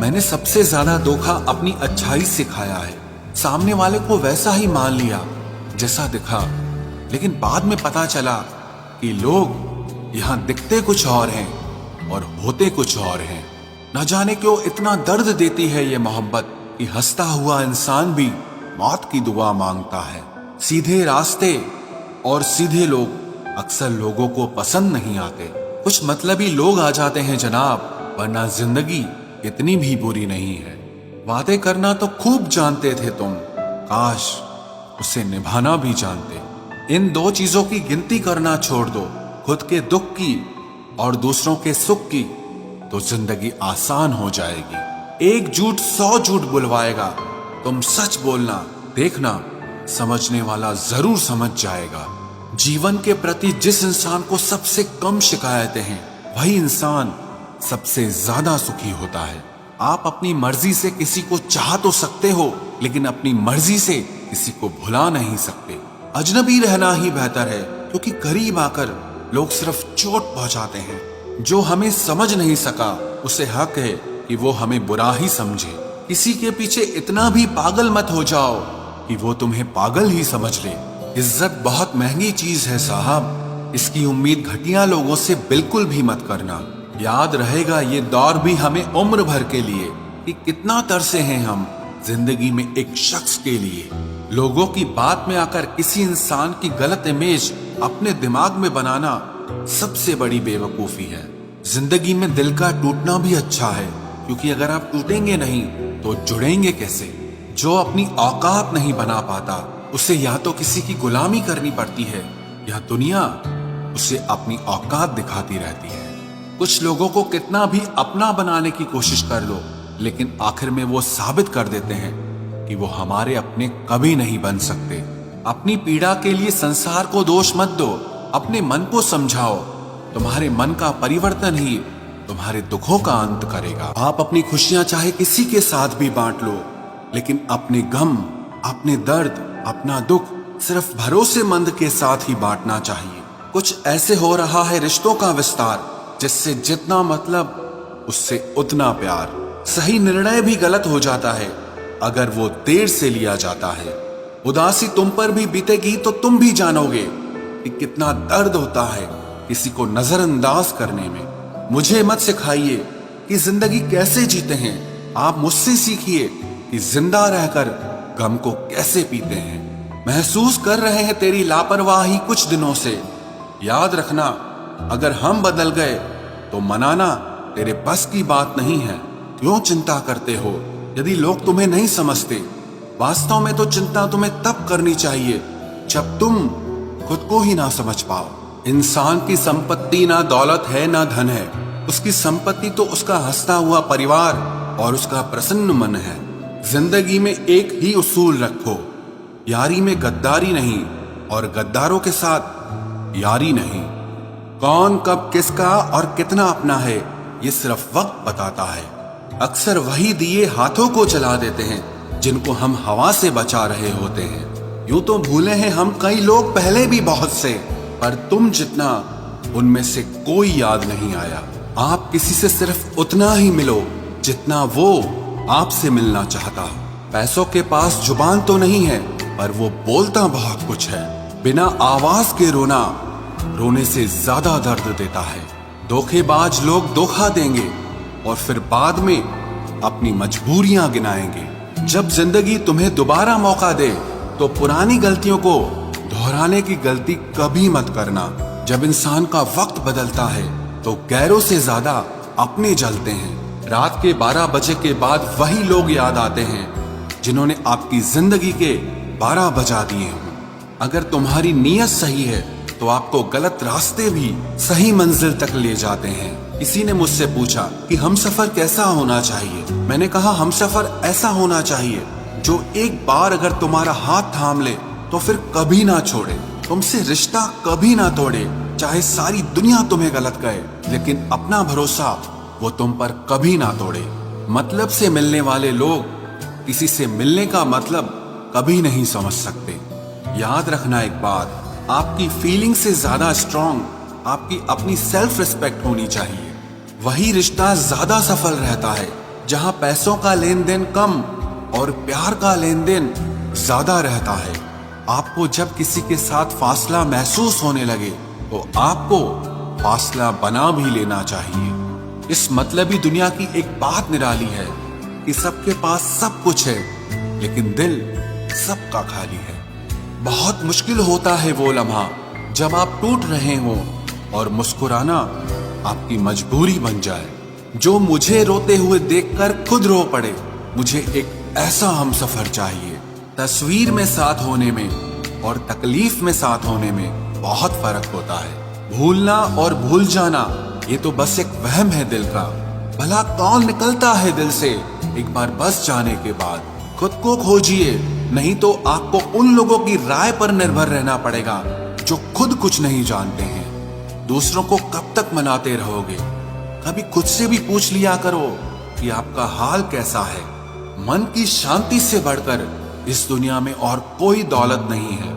मैंने सबसे ज्यादा धोखा अपनी अच्छाई से खाया है। सामने वाले को वैसा ही मान लिया जैसा दिखा, लेकिन बाद में पता चला कि लोग यहाँ दिखते कुछ और हैं और होते कुछ और हैं। न जाने क्यों इतना दर्द देती है ये मोहब्बत कि हंसता हुआ इंसान भी मौत की दुआ मांगता है। सीधे रास्ते और सीधे लोग अक्सर लोगों को पसंद नहीं आते। कुछ मतलबी लोग आ जाते हैं जनाब, वरना जिंदगी इतनी भी बुरी नहीं है। वादे करना तो खूब जानते थे तुम, काश उसे निभाना भी जानते। इन दो चीजों की गिनती करना छोड़ दो, खुद के दुख की और दूसरों के सुख की, तो जिंदगी आसान हो जाएगी। एक झूठ 100 झूठ बुलवाएगा, तुम सच बोलना, देखना समझने वाला जरूर समझ जाएगा। जीवन के प्रति जिस इंसान को सबसे कम शिकायतें हैं, वही इंसान सबसे ज्यादा सुखी होता है। आप अपनी मर्जी से किसी को चाह तो सकते हो, लेकिन अपनी मर्जी से किसी को भुला नहीं सकते। अजनबी रहना ही बेहतर है, क्योंकि करीब आकर लोग सिर्फ चोट पहुंचाते हैं। जो हमें समझ नहीं सका, उसे हक है कि वो हमें बुरा ही समझे। किसी के पीछे इतना भी पागल मत हो जाओ कि वो तुम्हें पागल ही समझ ले। इज्जत बहुत महंगी चीज है साहब, इसकी उम्मीद घटिया लोगों से बिल्कुल भी मत करना। याद रहेगा ये दौर भी हमें उम्र भर के लिए कि कितना तरसे हैं हम जिंदगी में एक शख्स के लिए। लोगों की बात में आकर किसी इंसान की गलत इमेज अपने दिमाग में बनाना सबसे बड़ी बेवकूफी है। जिंदगी में दिल का टूटना भी अच्छा है, क्योंकि अगर आप टूटेंगे नहीं तो जुड़ेंगे कैसे। जो अपनी औकात नहीं बना पाता, उसे या तो किसी की गुलामी करनी पड़ती है, या दुनिया उसे अपनी औकात दिखाती रहती है। कुछ लोगों को कितना भी अपना बनाने की कोशिश कर लो, लेकिन आखिर में वो साबित कर देते हैं कि वो हमारे अपने कभी नहीं बन सकते। अपनी पीड़ा के लिए संसार को दोष मत दो, अपने मन को समझाओ। तुम्हारे मन का परिवर्तन ही तुम्हारे दुखों का अंत करेगा। आप अपनी खुशियां चाहे किसी के साथ भी बांट लो, लेकिन अपने गम, अपने दर्द, अपना दुख सिर्फ भरोसेमंद के साथ ही बांटना चाहिए। कुछ ऐसे हो रहा है रिश्तों का विस्तार, जिससे जितना मतलब उससे उतना प्यार। सही निर्णय भी गलत हो जाता है अगर वो देर से लिया जाता है। उदासी तुम पर भी बीतेगी तो तुम भी जानोगे कि कितना दर्द होता है किसी को नजरअंदाज करने में। मुझे मत सिखाइए कि जिंदगी कैसे जीते हैं, आप मुझसे सीखिए कि जिंदा रहकर गम को कैसे पीते हैं। महसूस कर रहे हैं तेरी लापरवाही कुछ दिनों से। याद रखना, अगर हम बदल गए तो मनाना तेरे बस की बात नहीं है। क्यों चिंता करते हो यदि लोग तुम्हें नहीं समझते? वास्तव में तो चिंता तुम्हें तब करनी चाहिए जब तुम खुद को ही ना समझ पाओ। इंसान की संपत्ति ना दौलत है ना धन है, उसकी संपत्ति तो उसका हंसता हुआ परिवार और उसका प्रसन्न मन है। जिंदगी में एक ही उसूल रखो, यारी में गद्दारी नहीं और गद्दारों के साथ यारी नहीं। कौन कब किसका और कितना अपना है, ये सिर्फ वक्त बताता है। अक्सर वही दिए हाथों को जला देते हैं जिनको हम हवा से बचा रहे होते हैं। यूं तो भूले हैं हम कई लोग पहले भी बहुत से, पर तुम जितना उनमें से कोई याद नहीं आया। आप किसी से सिर्फ उतना ही मिलो जितना वो आपसे मिलना चाहता। पैसों के पास जुबान तो नहीं है, पर वो बोलता बहुत कुछ है। बिना आवाज के रोना रोने से ज्यादा दर्द देता है। धोखेबाज लोग धोखा देंगे और फिर बाद में अपनी मजबूरियां गिनाएंगे। जब जिंदगी तुम्हें दोबारा मौका दे तो पुरानी गलतियों को दोहराने की गलती कभी मत करना। जब इंसान का वक्त बदलता है तो गैरों से ज्यादा अपने जलते हैं। रात के 12 बजे के बाद वही लोग याद आते हैं जिन्होंने आपकी जिंदगी के 12 बजा दिए हों। अगर तुम्हारी नीयत सही है तो आपको गलत रास्ते भी सही मंजिल तक ले जाते हैं। किसी ने मुझसे पूछा कि हमसफर कैसा होना चाहिए। मैंने कहा हमसफर ऐसा होना चाहिए जो एक बार अगर तुम्हारा हाथ थाम ले तो फिर कभी ना छोड़े, तुमसे रिश्ता कभी ना तोड़े। चाहे सारी दुनिया तुम्हें गलत कहे, लेकिन अपना भरोसा वो तुम पर कभी ना तोड़े। मतलब से मिलने वाले लोग किसी से मिलने का मतलब कभी नहीं समझ सकते। याद रखना एक बात, आपकी फीलिंग से ज्यादा स्ट्रॉन्ग आपकी अपनी सेल्फ रिस्पेक्ट होनी चाहिए। वही रिश्ता ज्यादा सफल रहता है जहां पैसों का लेन देन कम और प्यार का लेन देन ज्यादा रहता है। आपको जब किसी के साथ फासला महसूस होने लगे तो आपको फासला बना भी लेना चाहिए। इस मतलबी दुनिया की एक बात निराली है कि सबके पास सब कुछ है, लेकिन दिल सबका खाली है। बहुत मुश्किल होता है वो लम्हा जब आप टूट रहे हो और मुस्कुराना आपकी मजबूरी बन जाए। जो मुझे रोते हुए देखकर खुद रो पड़े। मुझे एक ऐसा हमसफर चाहिए। तस्वीर में साथ होने में और तकलीफ में साथ होने में बहुत फर्क होता है। भूलना और भूल जाना ये तो बस एक वहम है दिल का। भला कौन निकलता है दिल से एक बार बस जाने के बाद। खुद को खोजिए, नहीं तो आपको उन लोगों की राय पर निर्भर रहना पड़ेगा जो खुद कुछ नहीं जानते हैं। दूसरों को कब तक मनाते रहोगे? कभी खुद से भी पूछ लिया करो कि आपका हाल कैसा है। मन की शांति से बढ़कर इस दुनिया में और कोई दौलत नहीं है।